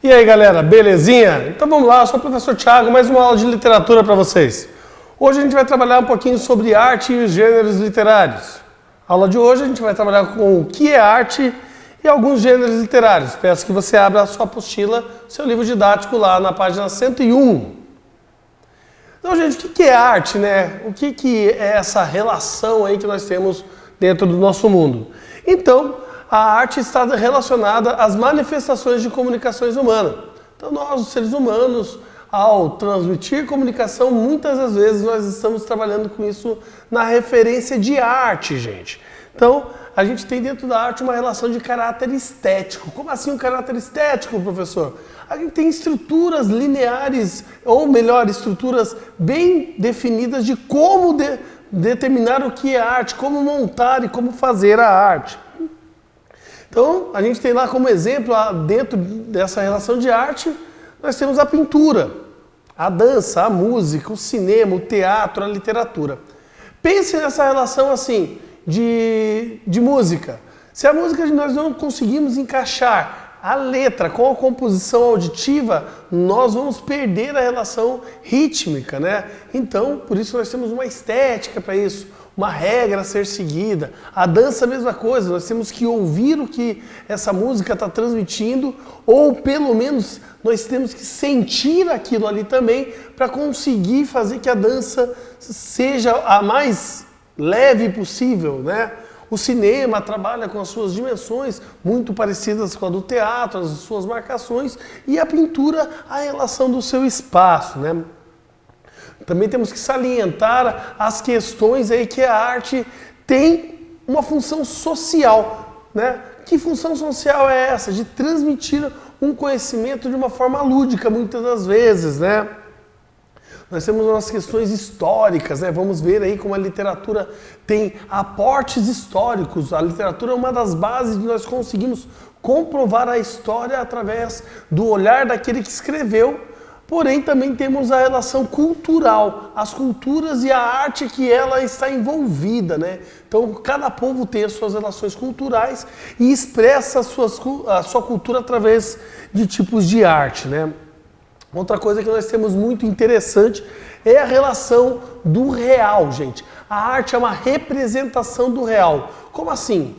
E aí galera, belezinha? Então vamos lá, eu sou o professor Thiago, mais uma aula de literatura para vocês. Hoje a gente vai trabalhar um pouquinho sobre arte e os gêneros literários. A aula de hoje a gente vai trabalhar com o que é arte e alguns gêneros literários. Peço que você abra a sua apostila, seu livro didático lá na página 101. Então gente, o que é arte, né? O que é essa relação aí que nós temos dentro do nosso mundo? Então, a arte está relacionada às manifestações de comunicações humanas. Então nós, os seres humanos, ao transmitir comunicação, muitas das vezes nós estamos trabalhando com isso na referência de arte, gente. Então, a gente tem dentro da arte uma relação de caráter estético. Como assim um caráter estético, professor? A gente tem estruturas lineares, ou melhor, estruturas bem definidas de como determinar o que é arte, como montar e como fazer a arte. Então, a gente tem lá como exemplo, dentro dessa relação de arte, nós temos a pintura, a dança, a música, o cinema, o teatro, a literatura. Pense nessa relação assim, de música. Se a música nós não conseguimos encaixar a letra com a composição auditiva, nós vamos perder a relação rítmica, né? Então, por isso nós temos uma estética para isso, uma regra a ser seguida. A dança é a mesma coisa, nós temos que ouvir o que essa música está transmitindo, ou pelo menos nós temos que sentir aquilo ali também para conseguir fazer que a dança seja a mais leve possível, né? O cinema trabalha com as suas dimensões muito parecidas com a do teatro, as suas marcações, e a pintura a relação do seu espaço, né? Também temos que salientar as questões aí que a arte tem uma função social, né? Que função social é essa? De transmitir um conhecimento de uma forma lúdica, muitas das vezes, né? Nós temos umas questões históricas, né? Vamos ver aí como a literatura tem aportes históricos. A literatura é uma das bases de nós conseguimos comprovar a história através do olhar daquele que escreveu. Porém, também temos a relação cultural, as culturas e a arte que ela está envolvida, né? Então, cada povo tem as suas relações culturais e expressa a sua cultura através de tipos de arte, né? Outra coisa que nós temos muito interessante é a relação do real, gente. A arte é uma representação do real. Como assim?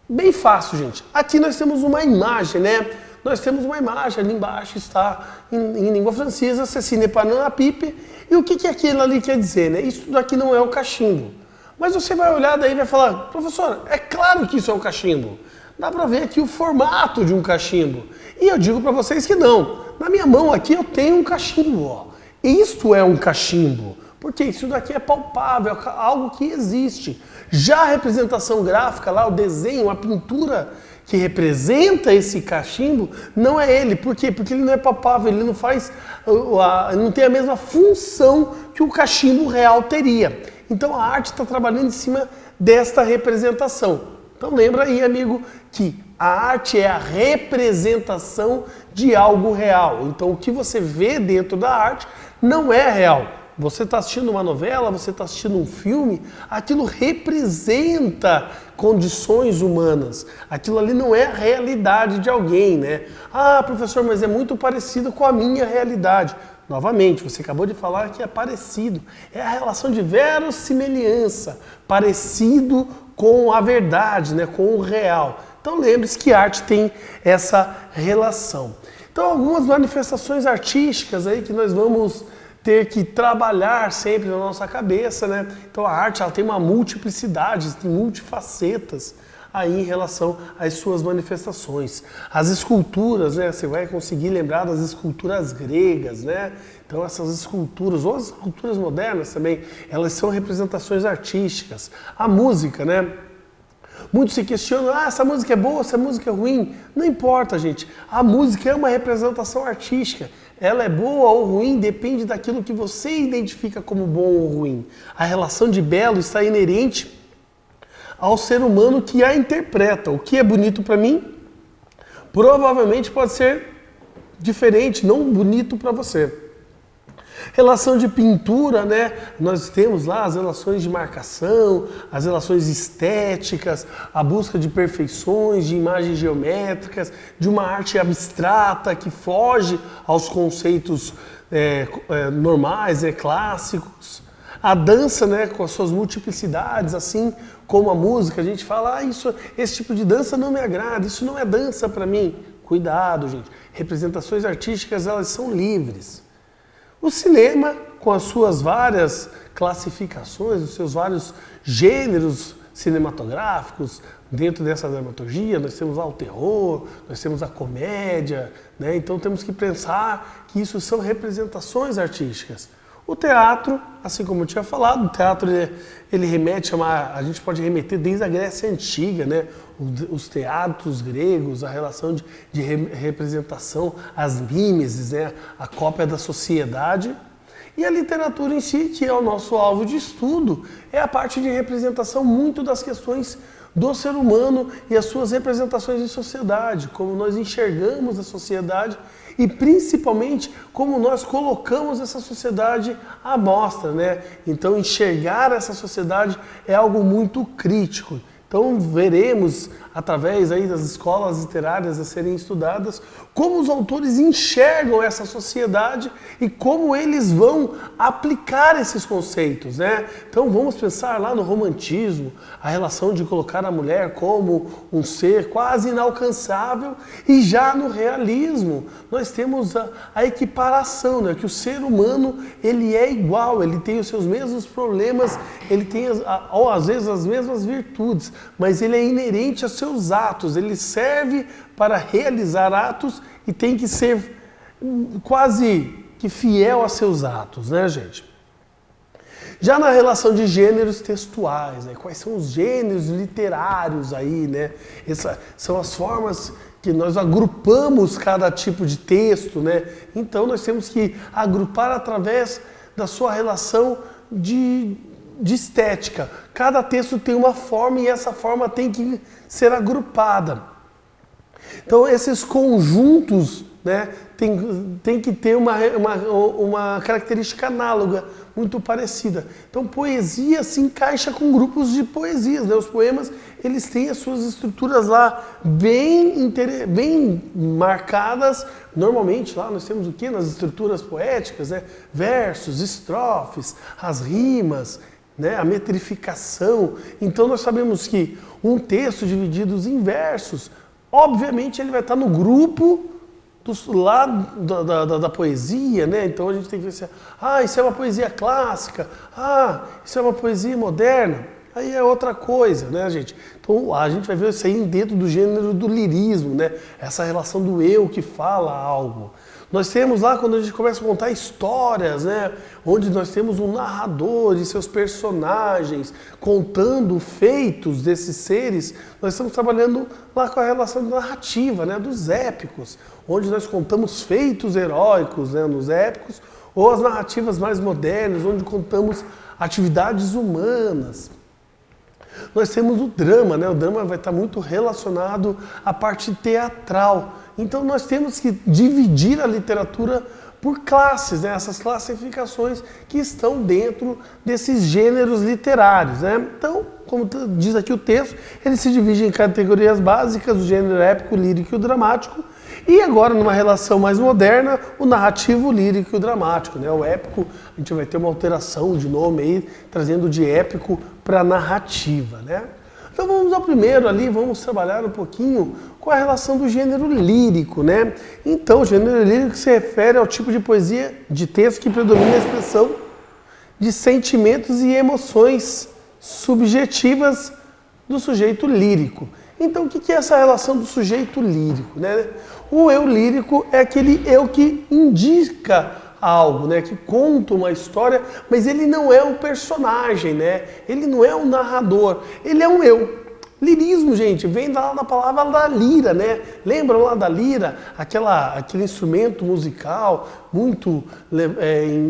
Bem fácil, gente. Aqui nós temos uma imagem, né? Nós temos uma imagem, ali embaixo está em língua francesa, Ceci pas un pipe. E o que aquilo ali quer dizer, né? Isso daqui não é o cachimbo. Mas você vai olhar daí e vai falar, professor, é claro que isso é um cachimbo. Dá para ver aqui o formato de um cachimbo. E eu digo para vocês que não. Na minha mão aqui eu tenho um cachimbo, ó. Isto é um cachimbo. Porque isso daqui é palpável, é algo que existe. Já a representação gráfica lá, o desenho, a pintura que representa esse cachimbo, não é ele. Por quê? Porque ele não é palpável, ele não faz, não tem a mesma função que o cachimbo real teria. Então a arte está trabalhando em cima desta representação. Então lembra aí, amigo, que a arte é a representação de algo real. Então o que você vê dentro da arte não é real. Você está assistindo uma novela, você está assistindo um filme, aquilo representa condições humanas. Aquilo ali não é a realidade de alguém, né? Ah, professor, mas é muito parecido com a minha realidade. Novamente, você acabou de falar que é parecido. É a relação de verossimilhança, parecido com a verdade, né? Com o real. Então lembre-se que a arte tem essa relação. Então algumas manifestações artísticas aí que nós vamos ter que trabalhar sempre na nossa cabeça, né? Então a arte ela tem uma multiplicidade, tem multifacetas aí em relação às suas manifestações. As esculturas, né? Você vai conseguir lembrar das esculturas gregas, né? Então essas esculturas, ou as esculturas modernas também, elas são representações artísticas. A música, né? Muitos se questionam, essa música é boa, essa música é ruim. Não importa, gente. A música é uma representação artística. Ela é boa ou ruim, depende daquilo que você identifica como bom ou ruim. A relação de belo está inerente ao ser humano que a interpreta. O que é bonito para mim, provavelmente pode ser diferente, não bonito para você. Relação de pintura, né? Nós temos lá as relações de marcação, as relações estéticas, a busca de perfeições, de imagens geométricas, de uma arte abstrata que foge aos conceitos normais, clássicos. A dança, né, com as suas multiplicidades, assim como a música, a gente fala, esse tipo de dança não me agrada, isso não é dança para mim. Cuidado, gente. Representações artísticas, elas são livres. O cinema, com as suas várias classificações, os seus vários gêneros cinematográficos, dentro dessa dramaturgia, nós temos lá o terror, nós temos a comédia, né? Então temos que pensar que isso são representações artísticas. O teatro, assim como eu tinha falado, o teatro ele remete a gente pode remeter desde a Grécia Antiga, né? Os teatros gregos, a relação de representação, as mimeses, né? A cópia da sociedade. E a literatura em si, que é o nosso alvo de estudo, é a parte de representação muito das questões do ser humano e as suas representações em sociedade, como nós enxergamos a sociedade e principalmente como nós colocamos essa sociedade à mostra, né? Então enxergar essa sociedade é algo muito crítico. Então veremos, através aí das escolas literárias a serem estudadas, como os autores enxergam essa sociedade e como eles vão aplicar esses conceitos, né? Então vamos pensar lá no romantismo, a relação de colocar a mulher como um ser quase inalcançável, e já no realismo nós temos a equiparação, né? Que o ser humano ele é igual, ele tem os seus mesmos problemas, ele tem ou às vezes as mesmas virtudes, mas ele é inerente a seus atos, ele serve para realizar atos e tem que ser quase que fiel a seus atos, né, gente? Já na relação de gêneros textuais, né? Quais são os gêneros literários aí, né? Essas são as formas que nós agrupamos cada tipo de texto, né? Então nós temos que agrupar através da sua relação de estética. Cada texto tem uma forma e essa forma tem que ser agrupada. Então esses conjuntos, né, tem que ter uma característica análoga, muito parecida. Então poesia se encaixa com grupos de poesias, né? Os poemas eles têm as suas estruturas lá bem marcadas. Normalmente lá nós temos o que? Nas estruturas poéticas, né? Versos, estrofes, as rimas, né? A metrificação. Então nós sabemos que um texto dividido em versos, obviamente ele vai estar no grupo lá da poesia, né? Então a gente tem que ver se isso é uma poesia clássica, isso é uma poesia moderna, aí é outra coisa, né, gente? Então a gente vai ver isso aí dentro do gênero do lirismo, né? Essa relação do eu que fala algo. Nós temos lá, quando a gente começa a contar histórias, né, onde nós temos um narrador e seus personagens contando feitos desses seres, nós estamos trabalhando lá com a relação narrativa, né, dos épicos, onde nós contamos feitos heróicos, né, nos épicos, ou as narrativas mais modernas, onde contamos atividades humanas. Nós temos o drama, né? O drama vai estar muito relacionado à parte teatral. Então nós temos que dividir a literatura por classes, né? Essas classificações que estão dentro desses gêneros literários, né? Então, como diz aqui o texto, ele se divide em categorias básicas, o gênero épico, lírico e o dramático. E agora, numa relação mais moderna, o narrativo, o lírico e o dramático, né? O épico, a gente vai ter uma alteração de nome aí, trazendo de épico para narrativa, né? Então vamos ao primeiro ali, vamos trabalhar um pouquinho com a relação do gênero lírico, né? Então, o gênero lírico se refere ao tipo de poesia, de texto que predomina a expressão de sentimentos e emoções subjetivas do sujeito lírico. Então, o que é essa relação do sujeito lírico, né? O eu lírico é aquele eu que indica algo, né? Que conta uma história, mas ele não é um personagem, né? Ele não é um narrador, ele é um eu. Lirismo, gente, vem da palavra da lira, né? Lembram lá da lira? Aquele instrumento musical muito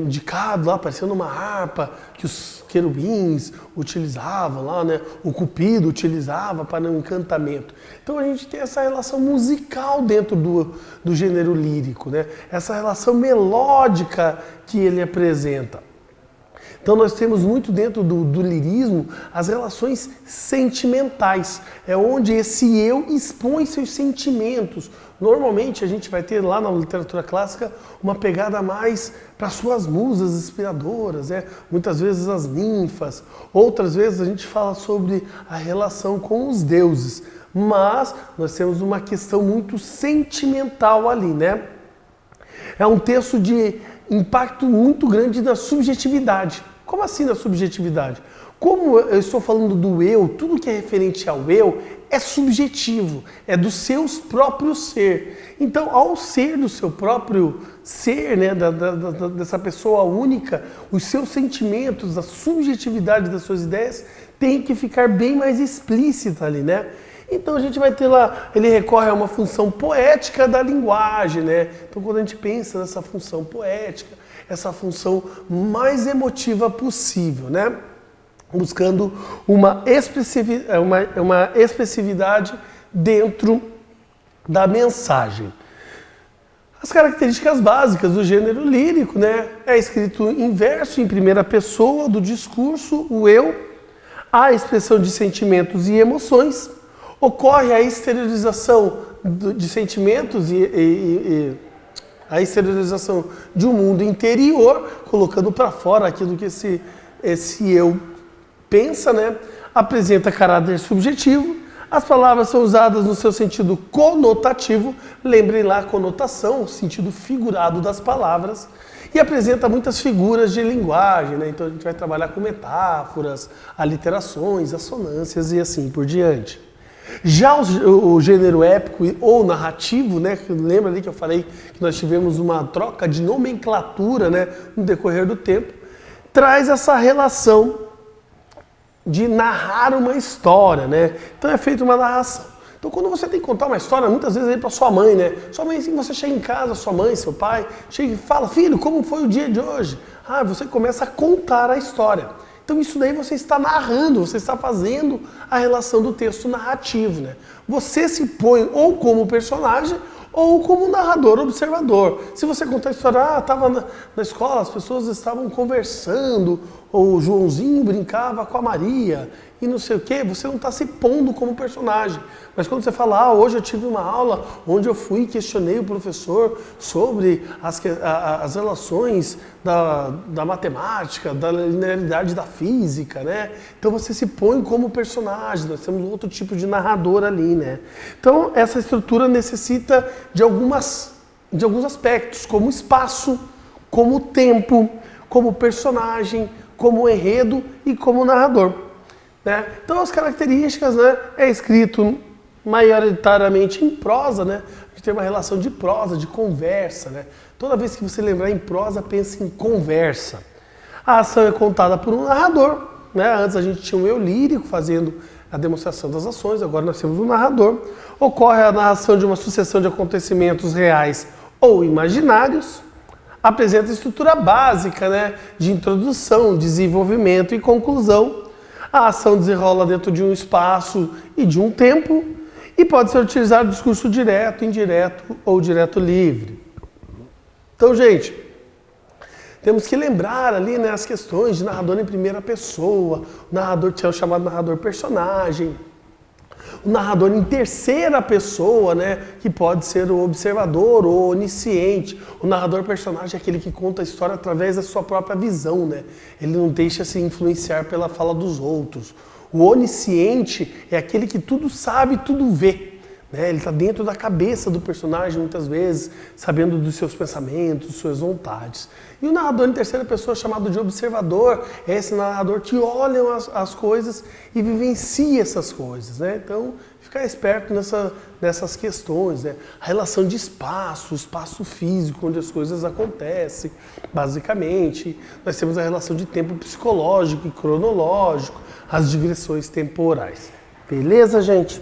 indicado lá, parecendo uma harpa, que os querubins utilizavam lá, né? O Cupido utilizava para o encantamento. Então a gente tem essa relação musical dentro do gênero lírico, né? Essa relação melódica que ele apresenta. Então nós temos muito dentro do lirismo as relações sentimentais. É onde esse eu expõe seus sentimentos. Normalmente a gente vai ter lá na literatura clássica uma pegada mais para suas musas inspiradoras, né? Muitas vezes as ninfas, outras vezes a gente fala sobre a relação com os deuses. Mas nós temos uma questão muito sentimental ali, né? É um texto de impacto muito grande na subjetividade. Como assim na subjetividade? Como eu estou falando do eu, tudo que é referente ao eu é subjetivo, é do seu próprio ser. Então, ao ser do seu próprio ser, né, dessa pessoa única, os seus sentimentos, a subjetividade das suas ideias tem que ficar bem mais explícita ali, né? Então a gente vai ter lá, ele recorre a uma função poética da linguagem, né? Então quando a gente pensa nessa função poética, essa função mais emotiva possível, né? Buscando uma expressividade dentro da mensagem. As características básicas do gênero lírico, né? É escrito em verso, em primeira pessoa do discurso, o eu, a expressão de sentimentos e emoções, ocorre a exteriorização de sentimentos e a exteriorização de um mundo interior, colocando para fora aquilo que esse eu pensa, né? Apresenta caráter subjetivo. As palavras são usadas no seu sentido conotativo, lembrem lá a conotação, o sentido figurado das palavras, e apresenta muitas figuras de linguagem, né? Então a gente vai trabalhar com metáforas, aliterações, assonâncias e assim por diante. Já o gênero épico ou narrativo, né, lembra ali que eu falei que nós tivemos uma troca de nomenclatura, né, no decorrer do tempo, traz essa relação de narrar uma história, né? Então é feita uma narração. Então quando você tem que contar uma história, muitas vezes é para sua mãe, né? Sua mãe, assim, você chega em casa, sua mãe, seu pai, chega e fala: filho, como foi o dia de hoje? Ah, você começa a contar a história. Então isso daí você está narrando, você está fazendo a relação do texto narrativo, né? Você se põe ou como personagem ou como narrador, observador. Se você contar a história, estava na escola, as pessoas estavam conversando, ou o Joãozinho brincava com a Maria, e não sei o quê, você não está se pondo como personagem. Mas quando você fala, hoje eu tive uma aula onde eu fui e questionei o professor sobre as relações da matemática, da linearidade da física, né? Então você se põe como personagem, nós temos outro tipo de narrador ali, né? Então essa estrutura necessita de alguns aspectos, como espaço, como tempo, como personagem, como enredo e como narrador. Né? Então as características, né, é escrito maioritariamente em prosa, né? A gente tem uma relação de prosa, de conversa, né? Toda vez que você lembrar em prosa, pense em conversa. A ação é contada por um narrador, né? Antes a gente tinha um eu lírico fazendo a demonstração das ações, agora nós temos um narrador. Ocorre a narração de uma sucessão de acontecimentos reais ou imaginários. Apresenta a estrutura básica, né, de introdução, desenvolvimento e conclusão. A ação desenrola dentro de um espaço e de um tempo e pode ser utilizado discurso direto, indireto ou direto livre. Então, gente, temos que lembrar ali, né, as questões de narrador em primeira pessoa, o narrador que é o chamado narrador personagem, o narrador em terceira pessoa, né, que pode ser o observador ou onisciente. O narrador personagem é aquele que conta a história através da sua própria visão, né? Ele não deixa se influenciar pela fala dos outros. O onisciente é aquele que tudo sabe, tudo vê. Né? Ele está dentro da cabeça do personagem, muitas vezes, sabendo dos seus pensamentos, suas vontades. E o narrador em terceira pessoa, chamado de observador, é esse narrador que olha as coisas e vivencia essas coisas. Né? Então, ficar esperto nessas questões. Né? A relação de espaço, o espaço físico, onde as coisas acontecem, basicamente. Nós temos a relação de tempo psicológico e cronológico, as digressões temporais. Beleza, gente?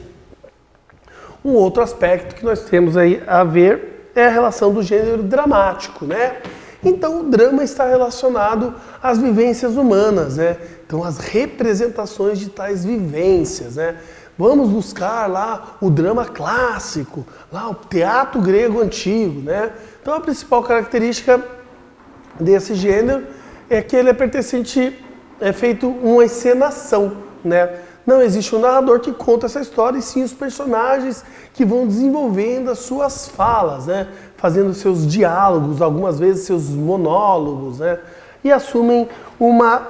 Um outro aspecto que nós temos aí a ver é a relação do gênero dramático, né? Então, o drama está relacionado às vivências humanas, né? Então, as representações de tais vivências, né? Vamos buscar lá o drama clássico, lá o teatro grego antigo, né? Então, a principal característica desse gênero é que ele é feito uma encenação, né? Não existe um narrador que conta essa história, e sim os personagens que vão desenvolvendo as suas falas, né? Fazendo seus diálogos, algumas vezes seus monólogos, né? E assumem uma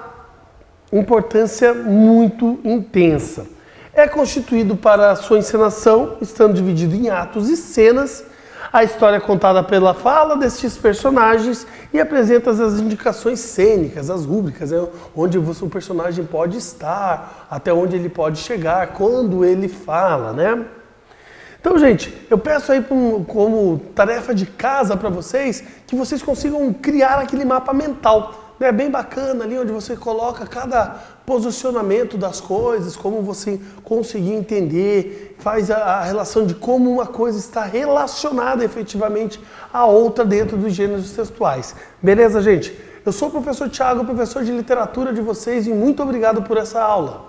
importância muito intensa. É constituído para a sua encenação, estando dividido em atos e cenas. A história é contada pela fala destes personagens e apresenta as indicações cênicas, as rúbricas, onde o personagem pode estar, até onde ele pode chegar, quando ele fala, né? Então, gente, eu peço aí como tarefa de casa para vocês, que vocês consigam criar aquele mapa mental, né? Bem bacana ali, onde você coloca cada posicionamento das coisas, como você conseguir entender, faz a relação de como uma coisa está relacionada efetivamente à outra dentro dos gêneros textuais. Beleza, gente? Eu sou o professor Thiago, professor de literatura de vocês, e muito obrigado por essa aula.